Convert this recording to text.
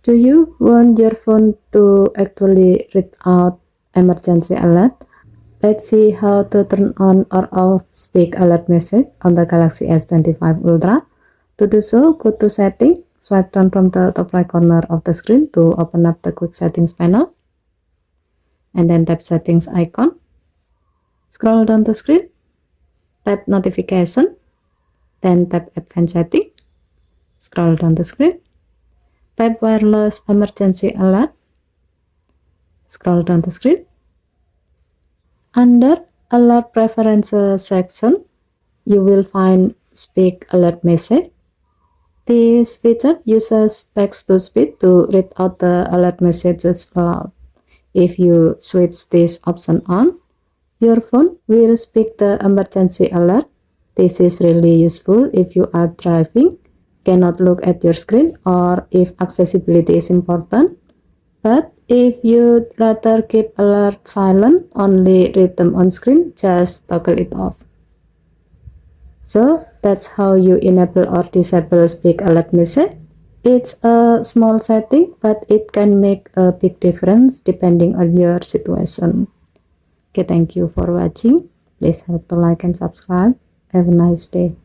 Do you want your phone to actually read out emergency alert? Let's see how to turn on or off speak alert message on the Galaxy S25 Ultra. To do so, go to Setting, swipe down from the top right corner of the screen to open up the quick settings panel, and then tap settings icon. Scroll down the screen, tap notification, then tap advanced setting. Scroll down the screen, tap wireless emergency alert. Scroll down the screen. Under alert preferences section, you will find speak alert message. This feature uses text-to-speech to read out the alert messages aloud. If you switch this option on, your phone will speak the emergency alert. This is really useful if you are driving, cannot look at your screen, or if accessibility is important. But if you'd rather keep alert silent, only read them on screen, just toggle it off. So that's how you enable or disable speak alert message. It's a small setting, but it can make a big difference depending on your situation. Okay, thank you for watching. Please help to like and subscribe. Have a nice day.